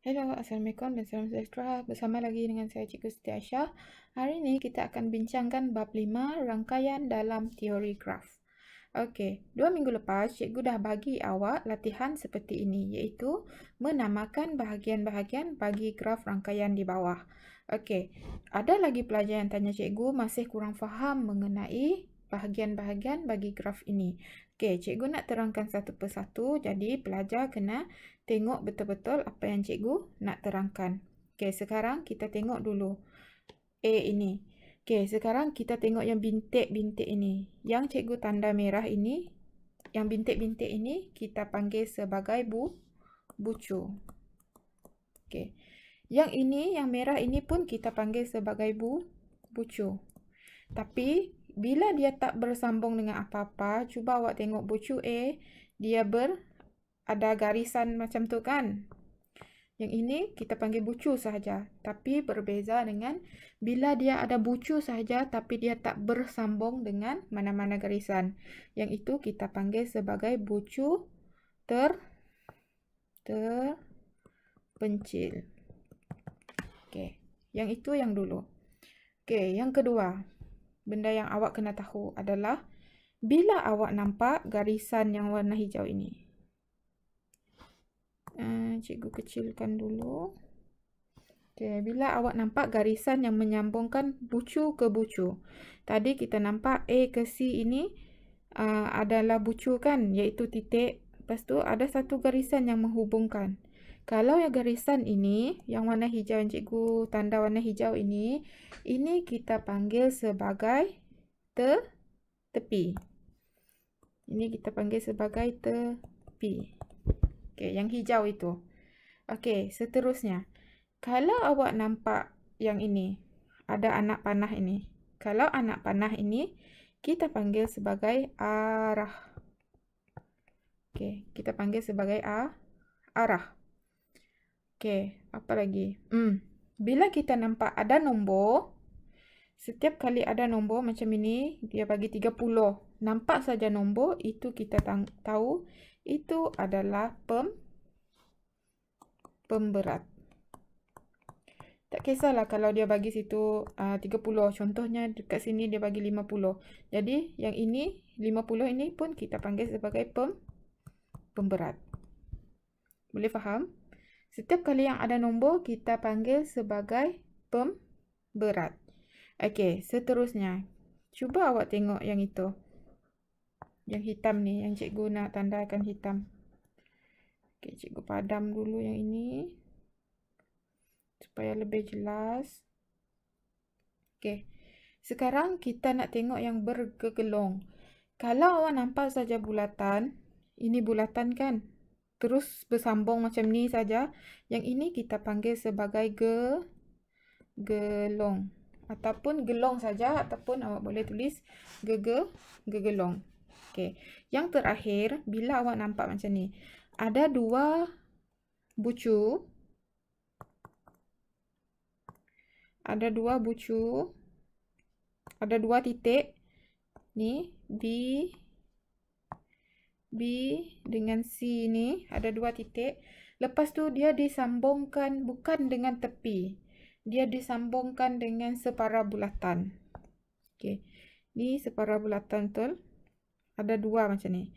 Hello, Assalamualaikum dan salam sejahtera. Bersama lagi dengan saya Cikgu Siti Aisyah. Hari ini kita akan bincangkan bab 5 rangkaian dalam teori graf. Okey, 2 minggu lepas cikgu dah bagi awak latihan seperti ini, iaitu menamakan bahagian-bahagian bagi graf rangkaian di bawah. Okey, ada lagi pelajar yang tanya cikgu masih kurang faham mengenai bahagian-bahagian bagi graf ini. Okey, cikgu nak terangkan satu persatu, jadi pelajar kena tengok betul-betul apa yang cikgu nak terangkan. Okey, sekarang kita tengok dulu A ini. Okey, sekarang kita tengok yang bintik-bintik ini. Yang cikgu tanda merah ini, yang bintik-bintik ini kita panggil sebagai bucu. Okey. Yang ini, yang merah ini pun kita panggil sebagai bucu. Tapi bila dia tak bersambung dengan apa-apa, cuba awak tengok bucu A, dia ada garisan macam tu kan? Yang ini kita panggil bucu sahaja. Tapi berbeza dengan bila dia ada bucu sahaja tapi dia tak bersambung dengan mana-mana garisan. Yang itu kita panggil sebagai bucu terpencil. Okey, yang itu yang dulu. Okey, yang kedua. Benda yang awak kena tahu adalah bila awak nampak garisan yang warna hijau ini. Cikgu kecilkan dulu. Okay, bila awak nampak garisan yang menyambungkan bucu ke bucu. Tadi kita nampak A ke C ini adalah bucu kan, iaitu titik. Lepas tu ada satu garisan yang menghubungkan. Kalau yang garisan ini, yang warna hijau yang cikgu tanda warna hijau ini kita panggil sebagai tepi. Ini kita panggil sebagai tepi. Okey, yang hijau itu. Okey, seterusnya. Kalau awak nampak yang ini, ada anak panah ini. Kalau anak panah ini, kita panggil sebagai arah. Okey, kita panggil sebagai arah. Okey, apa lagi? Bila kita nampak ada nombor, setiap kali ada nombor macam ini, dia bagi 30. Nampak saja nombor, itu kita tahu itu adalah pemberat. Tak kisahlah kalau dia bagi situ 30. Contohnya dekat sini dia bagi 50. Jadi yang ini 50 ini pun kita panggil sebagai pemberat. Boleh faham? Setiap kali yang ada nombor kita panggil sebagai pemberat. Okey, seterusnya. Cuba awak tengok yang itu. Yang hitam ni, yang cikgu nak tandakan hitam. Okey, cikgu padam dulu yang ini supaya lebih jelas. Okey. Sekarang kita nak tengok yang bergegelong. Kalau awak nampak saja bulatan, ini bulatan kan? Terus bersambung macam ni saja. Yang ini kita panggil sebagai gelong. Ataupun gelong saja, ataupun awak boleh tulis gegelong. Okey. Yang terakhir, bila awak nampak macam ni, ada dua bucu. Ada dua bucu. Ada dua titik. Ni B dengan C ni ada dua titik. Lepas tu dia disambungkan bukan dengan tepi. Dia disambungkan dengan separa bulatan. Okey. Ni separa bulatan betul. Ada dua macam ni.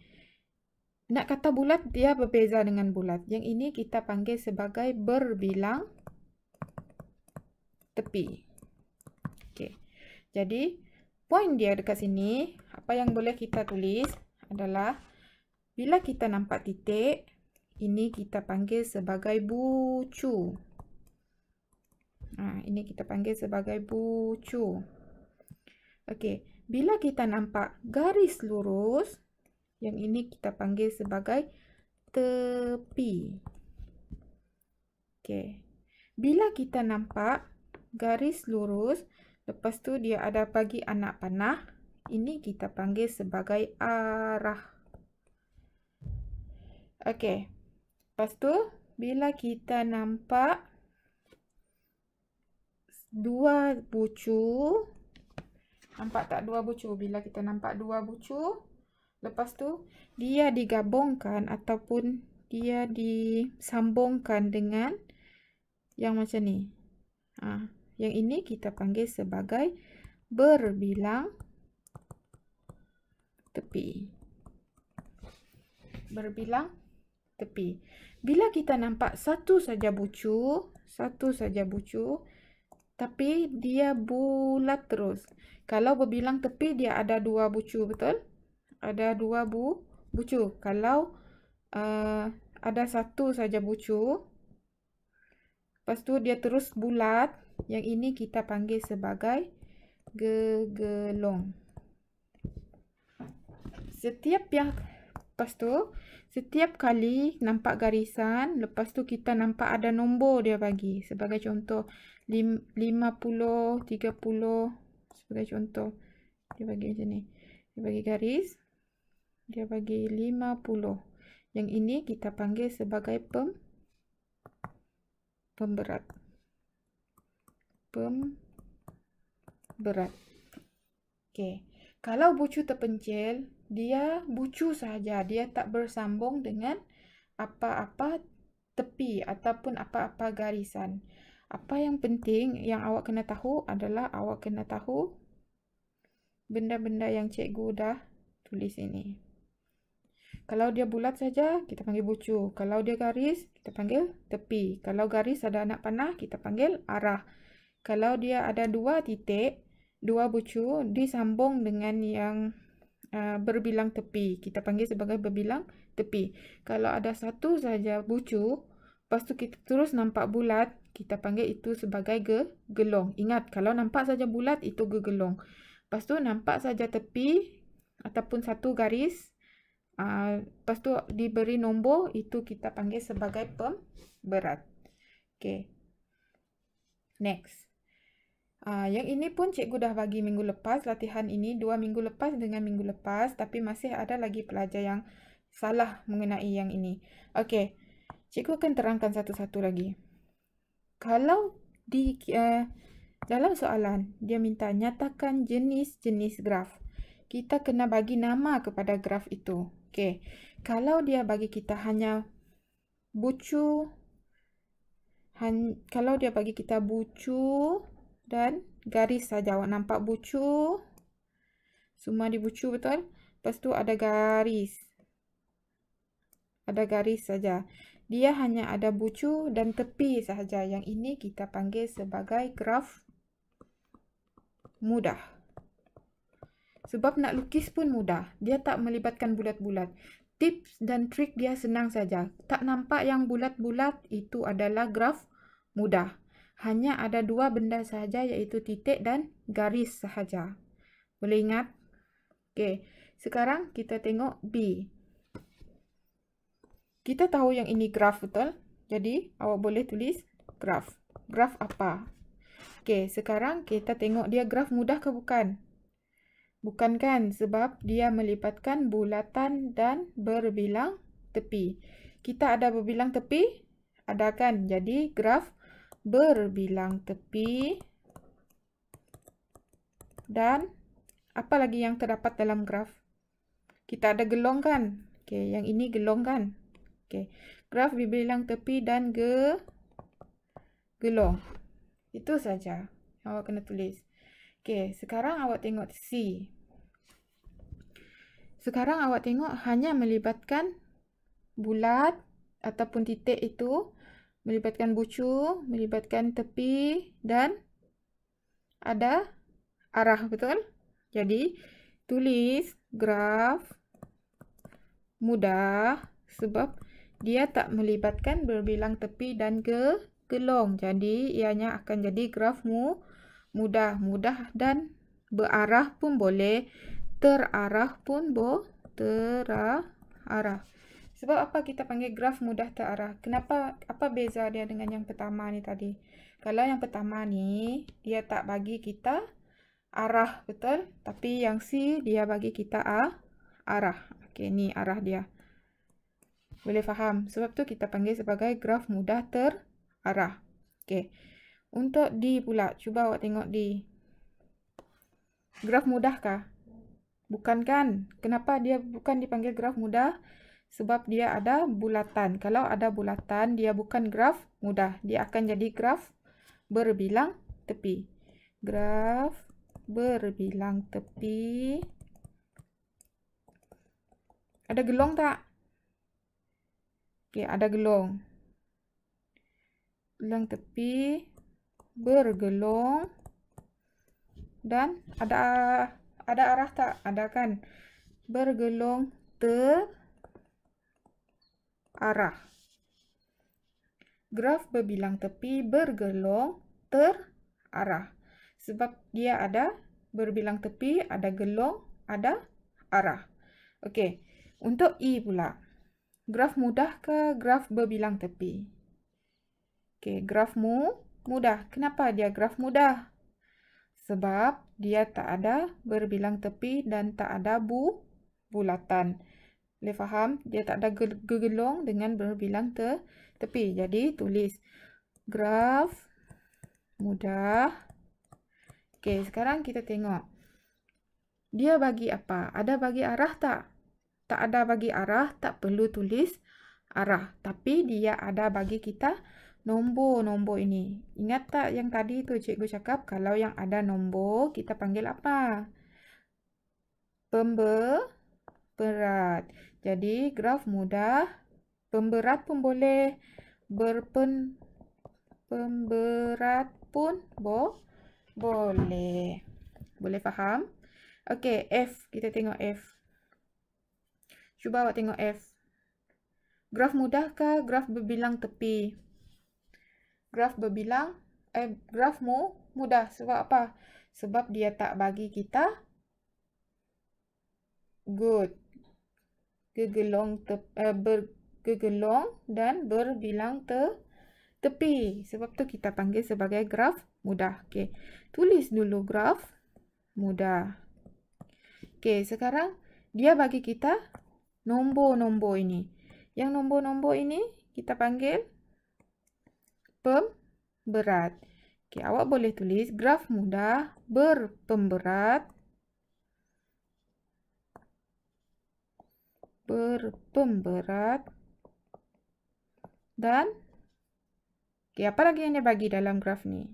Nak kata bulat, dia berbeza dengan bulat. Yang ini kita panggil sebagai berbilang tepi. Okey. Jadi, poin dia dekat sini, apa yang boleh kita tulis adalah bila kita nampak titik, ini kita panggil sebagai bucu. Ini kita panggil sebagai bucu. Okey, bila kita nampak garis lurus, yang ini kita panggil sebagai tepi. Okey. Bila kita nampak garis lurus, lepas tu dia ada bagi anak panah, ini kita panggil sebagai arah. Okey. Lepas tu bila kita nampak dua bucu, nampak tak dua bucu? Bila kita nampak dua bucu, lepas tu dia digabungkan ataupun dia disambungkan dengan yang macam ni. Yang ini kita panggil sebagai berbilang tepi. Berbilang tepi. Bila kita nampak satu saja bucu, tapi dia bulat terus. Kalau berbilang tepi dia ada 2 bucu, betul? Ada 2 bucu. Kalau ada satu saja bucu, lepas tu dia terus bulat, yang ini kita panggil sebagai gegelong. Lepas tu setiap kali nampak garisan, lepas tu kita nampak ada nombor dia bagi. Sebagai contoh 50, 30, sebagai contoh dia bagi macam ni. Dia bagi garis, dia bagi 50. Yang ini kita panggil sebagai pemberat. Okey. Kalau bucu terpencil, dia bucu saja, dia tak bersambung dengan apa-apa tepi ataupun apa-apa garisan. Apa yang penting yang awak kena tahu adalah awak kena tahu benda-benda yang cikgu dah tulis ini. Kalau dia bulat saja, kita panggil bucu. Kalau dia garis, kita panggil tepi. Kalau garis ada anak panah, kita panggil arah. Kalau dia ada 2 titik, 2 bucu disambung dengan yang berbilang tepi, kita panggil sebagai berbilang tepi. Kalau ada satu saja bucu, lepas tu kita terus nampak bulat, kita panggil itu sebagai gegelong. Ingat, kalau nampak saja bulat itu gegelong. Lepas tu nampak saja tepi ataupun satu garis, lepas tu diberi nombor, itu kita panggil sebagai pemberat. Okay. Next. Yang ini pun cikgu dah bagi minggu lepas, latihan ini 2 minggu lepas dengan minggu lepas, tapi masih ada lagi pelajar yang salah mengenai yang ini. Okey, cikgu akan terangkan satu-satu lagi. Kalau di dalam soalan dia minta nyatakan jenis-jenis graf, kita kena bagi nama kepada graf itu. Okey, kalau dia bagi kita hanya bucu, kalau dia bagi kita bucu dan garis saja, awak nampak bucu, semua di bucu, betul? Lepas tu ada garis saja. Dia hanya ada bucu dan tepi sahaja. Yang ini kita panggil sebagai graf mudah. Sebab nak lukis pun mudah, dia tak melibatkan bulat-bulat. Tips dan trik dia senang saja. Tak nampak yang bulat-bulat, itu adalah graf mudah. Hanya ada 2 benda sahaja, iaitu titik dan garis sahaja. Boleh ingat? Okey, sekarang kita tengok B. Kita tahu yang ini graf, betul? Jadi, awak boleh tulis graf. Graf apa? Okey, sekarang kita tengok dia graf mudah ke bukan? Bukan kan? Sebab dia melibatkan bulatan dan berbilang tepi. Kita ada berbilang tepi? Ada kan? Jadi, graf berbilang tepi dan apa lagi yang terdapat dalam graf? Kita ada gelong kan? Okey, yang ini gelong kan? Okey, graf berbilang tepi dan gelong. Itu saja yang awak kena tulis. Okey, sekarang awak tengok C. Sekarang awak tengok hanya melibatkan bulat ataupun titik itu, melibatkan bucu, melibatkan tepi dan ada arah, betul? Jadi, tulis graf mudah sebab dia tak melibatkan berbilang tepi dan gelong. Jadi, ianya akan jadi graf mudah. Mudah dan berarah pun boleh, terarah pun terarah. Sebab apa kita panggil graf mudah terarah? Kenapa? Apa beza dia dengan yang pertama ni tadi? Kalau yang pertama ni, dia tak bagi kita arah, betul? Tapi yang C, dia bagi kita arah. Okey, ni arah dia. Boleh faham? Sebab tu kita panggil sebagai graf mudah terarah. Okey. Untuk D pula, cuba awak tengok D. Graf mudah kah? Bukan kan? Kenapa dia bukan dipanggil graf mudah sebab dia ada bulatan. Kalau ada bulatan, dia bukan graf mudah. Dia akan jadi graf berbilang tepi. Graf berbilang tepi. Ada gelong tak? Okey, ada gelong. Gelong tepi, bergelong, dan ada arah tak? Ada kan? Bergelong terarah. Graf berbilang tepi bergelong terarah. Sebab dia ada berbilang tepi, ada gelong, ada arah. Okey, untuk I pula. Graf mudah ke graf berbilang tepi? Okey, graf mudah. Kenapa dia graf mudah? Sebab dia tak ada berbilang tepi dan tak ada bulatan. Boleh faham? Dia tak ada gegelong dengan berbilang tepi. Jadi tulis graf mudah. Okey, sekarang kita tengok. Dia bagi apa? Ada bagi arah tak? Tak ada bagi arah, tak perlu tulis arah. Tapi dia ada bagi kita nombor-nombor ini. Ingat tak yang tadi tu cikgu cakap, kalau yang ada nombor, kita panggil apa? Pemberat. Jadi, graf mudah. Pemberat pun boleh. Pemberat pun boleh. Boleh faham? Okey, F. Kita tengok F. Cuba awak tengok F. Graf mudah ke graf berbilang tepi? Graf mudah. Sebab apa? Sebab dia tak bagi kita bergegelong dan berbilang tepi. Sebab tu kita panggil sebagai graf mudah. Okey. Tulis dulu graf mudah. Okey, sekarang dia bagi kita nombor-nombor ini. Yang nombor-nombor ini kita panggil pemberat. Okey, awak boleh tulis graf mudah berpemberat dan okey, apa lagi yang dia bagi dalam graf ni?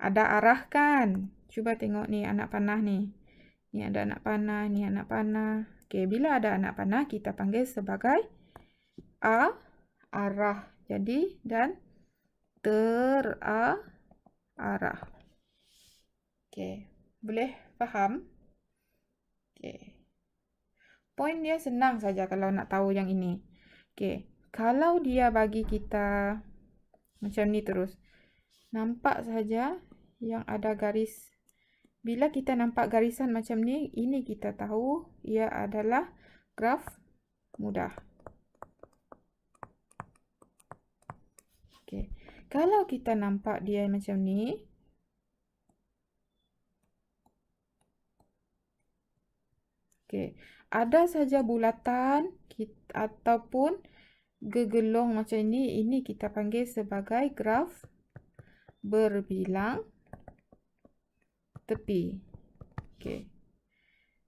Ada arah kan? Cuba tengok ni anak panah ni. Ni ada anak panah, ni anak panah. Okey, bila ada anak panah kita panggil sebagai arah. Jadi dan terarah. Okey, boleh faham? Okey. Poin dia senang saja kalau nak tahu yang ini. Okey, kalau dia bagi kita macam ni terus. Nampak saja yang ada garis. Bila kita nampak garisan macam ni, ini kita tahu ia adalah graf mudah. Okey. Kalau kita nampak dia macam ni, okey, ada saja bulatan ataupun gegelong macam ini kita panggil sebagai graf berbilang tepi. Okey.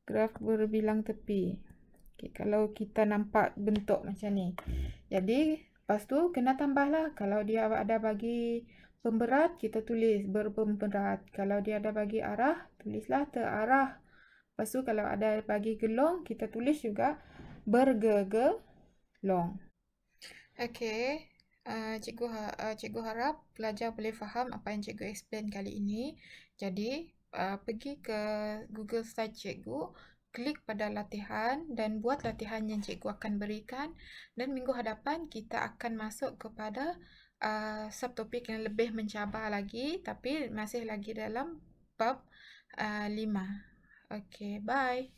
Graf berbilang tepi. Okey, kalau kita nampak bentuk macam ni. Jadi, lepas tu kena tambahlah. Kalau dia ada bagi pemberat, kita tulis berpemberat. Kalau dia ada bagi arah, tulislah terarah. Lepas tu kalau ada bagi gelong, kita tulis juga bergegelong. Okey, cikgu harap pelajar boleh faham apa yang cikgu explain kali ini. Jadi, pergi ke Google Slide cikgu, klik pada latihan dan buat latihan yang cikgu akan berikan. Dan minggu hadapan kita akan masuk kepada subtopik yang lebih mencabar lagi, tapi masih lagi dalam bab 5. Okey, bye.